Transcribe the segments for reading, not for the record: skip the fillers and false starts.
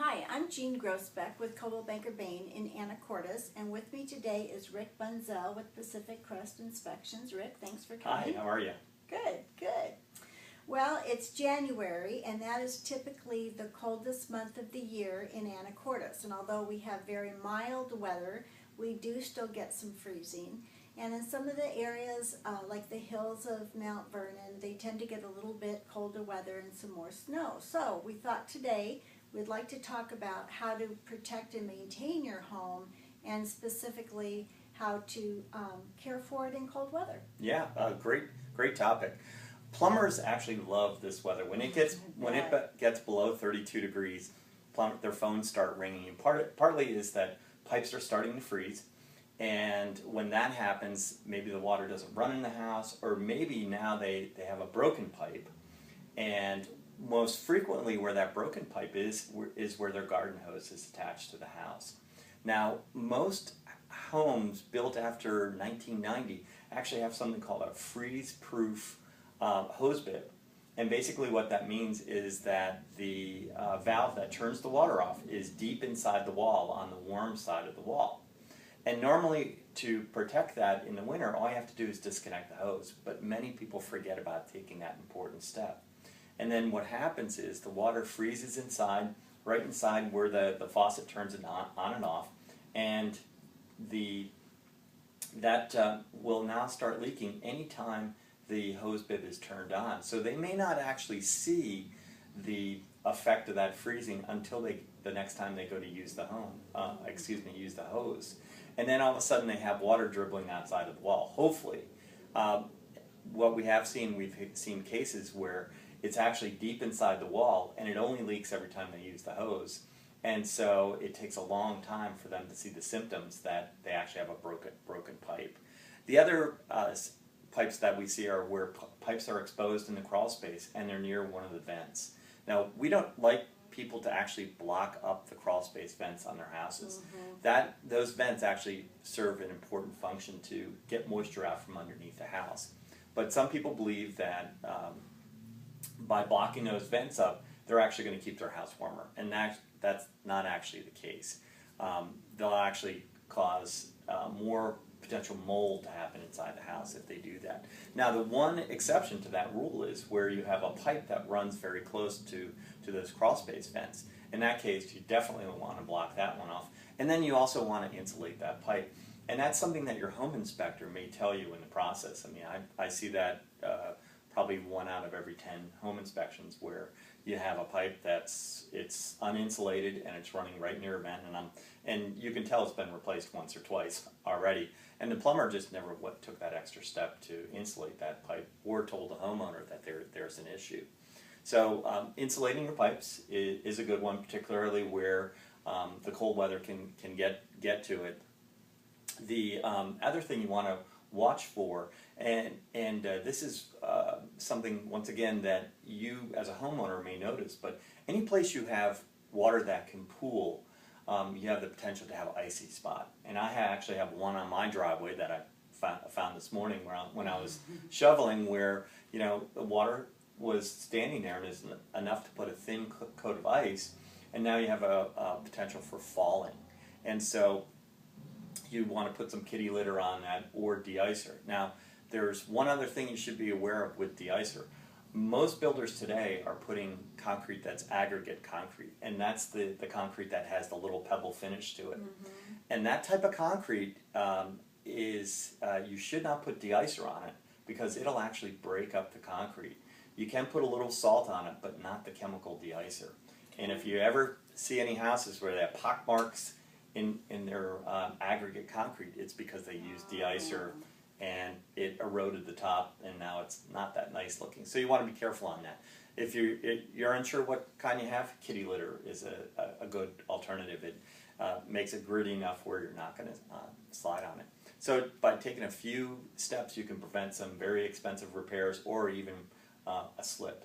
Hi, I'm Jean Grosbeck with Coldwell Banker Bain in Anacortes, and with me today is Rick Bunzel with Pacific Crest Inspections. Rick, thanks for coming. Hi, how are you? Good, good. Well, it's January, and that is typically the coldest month of the year in Anacortes. And although we have very mild weather, we do still get some freezing. And in some of the areas, like the hills of Mount Vernon, they tend to get a little bit colder weather and some more snow. So we thought today we'd like to talk about how to protect and maintain your home, and specifically how to care for it in cold weather. Yeah, great topic. Plumbers actually love this weather. When it gets below 32 degrees, their phones start ringing. And partly is that pipes are starting to freeze, and when that happens, maybe the water doesn't run in the house, or maybe now they have a broken pipe, and most frequently where that broken pipe is where their garden hose is attached to the house. Now, most homes built after 1990 actually have something called a freeze-proof hose bib. And basically what that means is that the valve that turns the water off is deep inside the wall on the warm side of the wall. And normally, to protect that in the winter, all you have to do is disconnect the hose. But many people forget about taking that important step. And then what happens is the water freezes inside, right inside where the faucet turns it on and off, and that will now start leaking anytime the hose bib is turned on. So they may not actually see the effect of that freezing until the next time they go to use the use the hose. And then all of a sudden they have water dribbling outside of the wall, hopefully. What we've seen cases where it's actually deep inside the wall and it only leaks every time they use the hose. And so it takes a long time for them to see the symptoms that they actually have a broken pipe. The other pipes that we see are where pipes are exposed in the crawl space and they're near one of the vents. Now, we don't like people to actually block up the crawl space vents on their houses. Those vents actually serve an important function to get moisture out from underneath the house. But some people believe that by blocking those vents up, they're actually going to keep their house warmer, and that's not actually the case. They'll actually cause more potential mold to happen inside the house if they do that. Now, the one exception to that rule is where you have a pipe that runs very close to those crawl space vents. In that case, you definitely want to block that one off, and then you also want to insulate that pipe. And that's something that your home inspector may tell you in the process. I mean, I see that probably 1 out of every 10 home inspections where you have a pipe it's uninsulated and it's running right near a vent, and you can tell it's been replaced once or twice already. And the plumber just never took that extra step to insulate that pipe or told the homeowner that there's an issue. So insulating your pipes is a good one, particularly where the cold weather can get to it. The other thing you want to watch for, and this is something, once again, that you as a homeowner may notice, but any place you have water that can pool, you have the potential to have an icy spot. And I actually have one on my driveway that I found this morning when I was shoveling, where the water was standing there and is enough to put a thin coat of ice, and now you have a potential for falling. And so you want to put some kitty litter on that or de-icer. Now, there's one other thing you should be aware of with de-icer. Most builders today are putting concrete that's aggregate concrete, and that's the concrete that has the little pebble finish to it. And that type of concrete you should not put de-icer on it, because it'll actually break up the concrete. You can put a little salt on it, but not the chemical de-icer. And if you ever see any houses where they have pock marks in their aggregate concrete, it's because they used de-icer and it eroded the top, and now it's not that nice looking. So you want to be careful on that. If you're unsure what kind you have, kitty litter is a good alternative. It makes it gritty enough where you're not going to slide on it. So by taking a few steps, you can prevent some very expensive repairs or even a slip.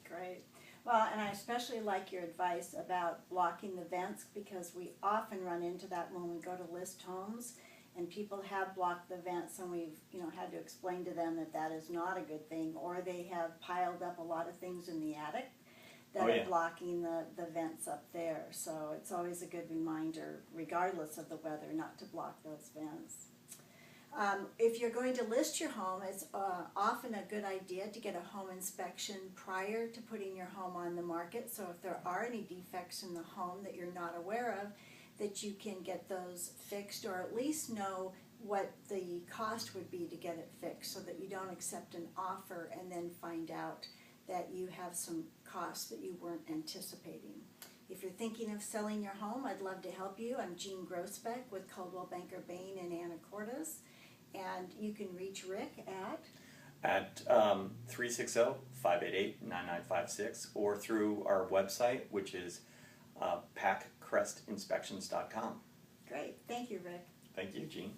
Great. Well, and I especially like your advice about blocking the vents, because we often run into that when we go to list homes, and people have blocked the vents, and we've had to explain to them that that is not a good thing, or they have piled up a lot of things in the attic that Oh, yeah. are blocking the vents up there. So it's always a good reminder, regardless of the weather, not to block those vents. If you're going to list your home, it's often a good idea to get a home inspection prior to putting your home on the market. So if there are any defects in the home that you're not aware of, that you can get those fixed, or at least know what the cost would be to get it fixed, so that you don't accept an offer and then find out that you have some costs that you weren't anticipating. If you're thinking of selling your home, I'd love to help you. I'm Jean Grossbeck with Coldwell Banker Bain in Anacortes, and you can reach Rick at 360-588-9956, or through our website, which is packcrestinspections.com. Great. Thank you, Rick. Thank you, Jean.